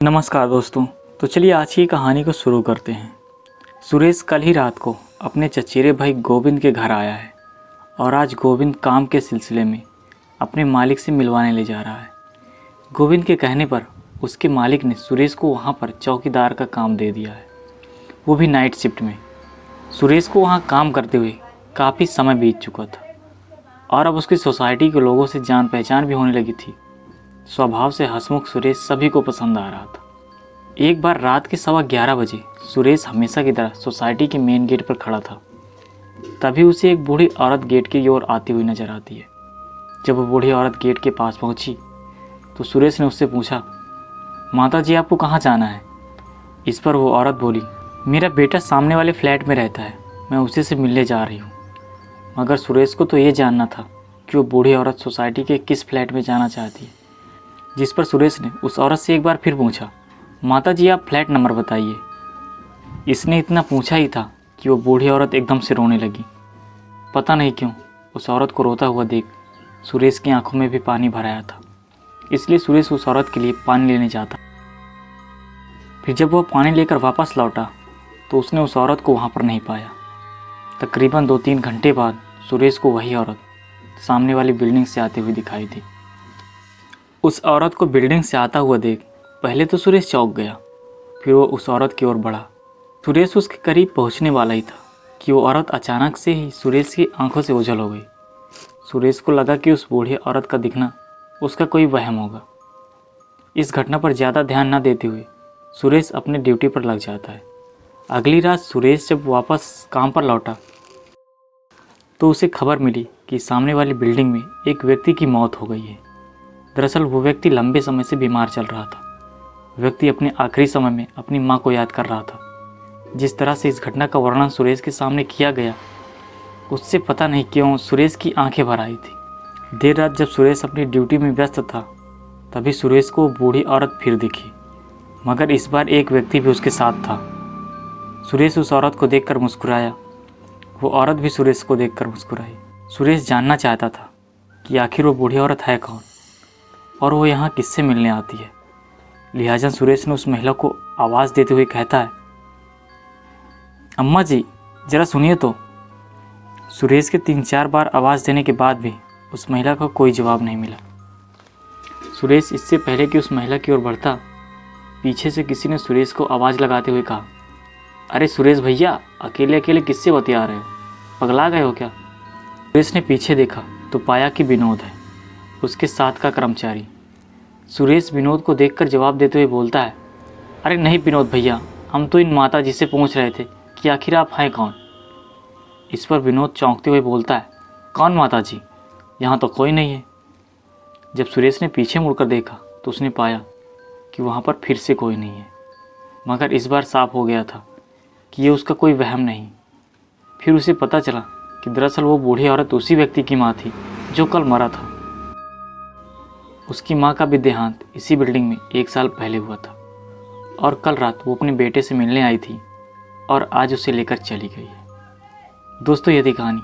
नमस्कार दोस्तों। तो चलिए आज की कहानी को शुरू करते हैं। सुरेश कल ही रात को अपने चचेरे भाई गोविंद के घर आया है और आज गोविंद काम के सिलसिले में अपने मालिक से मिलवाने ले जा रहा है। गोविंद के कहने पर उसके मालिक ने सुरेश को वहां पर चौकीदार का काम दे दिया है, वो भी नाइट शिफ्ट में। सुरेश को वहां काम करते हुए काफ़ी समय बीत चुका था और अब उसकी सोसाइटी के लोगों से जान पहचान भी होने लगी थी। स्वभाव से हंसमुख सुरेश सभी को पसंद आ रहा था। एक बार रात के 11:15 बजे सुरेश हमेशा की तरह सोसाइटी के मेन गेट पर खड़ा था। तभी उसे एक बूढ़ी औरत गेट की ओर आती हुई नजर आती है। जब वो बूढ़ी औरत गेट के पास पहुंची तो सुरेश ने उससे पूछा, माता जी आपको कहाँ जाना है? इस पर वो औरत बोली, मेरा बेटा सामने वाले फ्लैट में रहता है, मैं उसी से मिलने जा रही हूँ। मगर सुरेश को तो ये जानना था कि वो बूढ़ी औरत सोसाइटी के किस फ्लैट में जाना चाहती है। जिस पर सुरेश ने उस औरत से एक बार फिर पूछा, माता जी आप फ्लैट नंबर बताइए। इसने इतना पूछा ही था कि वो बूढ़ी औरत एकदम से रोने लगी। पता नहीं क्यों उस औरत को रोता हुआ देख सुरेश की आंखों में भी पानी भर आया था। इसलिए सुरेश उस औरत के लिए पानी लेने जाता। फिर जब वह पानी लेकर वापस लौटा तो उसने उस औरत को वहाँ पर नहीं पाया। तकरीबन 2-3 घंटे बाद सुरेश को वही औरत सामने वाली बिल्डिंग से आती हुई दिखाई दी। उस औरत को बिल्डिंग से आता हुआ देख पहले तो सुरेश चौंक गया, फिर वो उस औरत की ओर बढ़ा। सुरेश उसके करीब पहुंचने वाला ही था कि वो औरत अचानक से ही सुरेश की आंखों से ओझल हो गई। सुरेश को लगा कि उस बूढ़ी औरत का दिखना उसका कोई वहम होगा। इस घटना पर ज़्यादा ध्यान न देते हुए सुरेश अपने ड्यूटी पर लग जाता है। अगली रात सुरेश जब वापस काम पर लौटा तो उसे खबर मिली कि सामने वाली बिल्डिंग में एक व्यक्ति की मौत हो गई है। दरअसल वो व्यक्ति लंबे समय से बीमार चल रहा था। व्यक्ति अपने आखिरी समय में अपनी मां को याद कर रहा था। जिस तरह से इस घटना का वर्णन सुरेश के सामने किया गया उससे पता नहीं क्यों सुरेश की आंखें भर आई थी। देर रात जब सुरेश अपनी ड्यूटी में व्यस्त था तभी सुरेश को बूढ़ी औरत फिर दिखी, मगर इस बार एक व्यक्ति भी उसके साथ था। सुरेश उस औरत को देखकर मुस्कुराया, वो औरत भी सुरेश को देखकर मुस्कुराई। सुरेश जानना चाहता था कि आखिर वो बूढ़ी औरत है कौन और वो यहाँ किससे मिलने आती है। लिहाजा सुरेश ने उस महिला को आवाज़ देते हुए कहता है, अम्मा जी ज़रा सुनिए तो। सुरेश के 3-4 बार आवाज़ देने के बाद भी उस महिला का कोई जवाब नहीं मिला। सुरेश इससे पहले कि उस महिला की ओर बढ़ता, पीछे से किसी ने सुरेश को आवाज़ लगाते हुए कहा, अरे सुरेश भैया अकेले अकेले किससे बतिया रहे हो, पगला गए हो क्या? सुरेश ने पीछे देखा तो पाया कि विनोद है, उसके साथ का कर्मचारी। सुरेश विनोद को देखकर जवाब देते हुए बोलता है, अरे नहीं विनोद भैया, हम तो इन माता जी से पूछ रहे थे कि आखिर आप हैं कौन। इस पर विनोद चौंकते हुए बोलता है, कौन माता जी, यहाँ तो कोई नहीं है। जब सुरेश ने पीछे मुड़कर देखा तो उसने पाया कि वहाँ पर फिर से कोई नहीं है, मगर इस बार साफ हो गया था कि ये उसका कोई वहम नहीं। फिर उसे पता चला कि दरअसल वो बूढ़ी औरत उसी व्यक्ति की माँ थी जो कल मरा था। उसकी माँ का भी देहांत इसी बिल्डिंग में 1 साल पहले हुआ था और कल रात वो अपने बेटे से मिलने आई थी और आज उसे लेकर चली गई है। दोस्तों यदि कहानी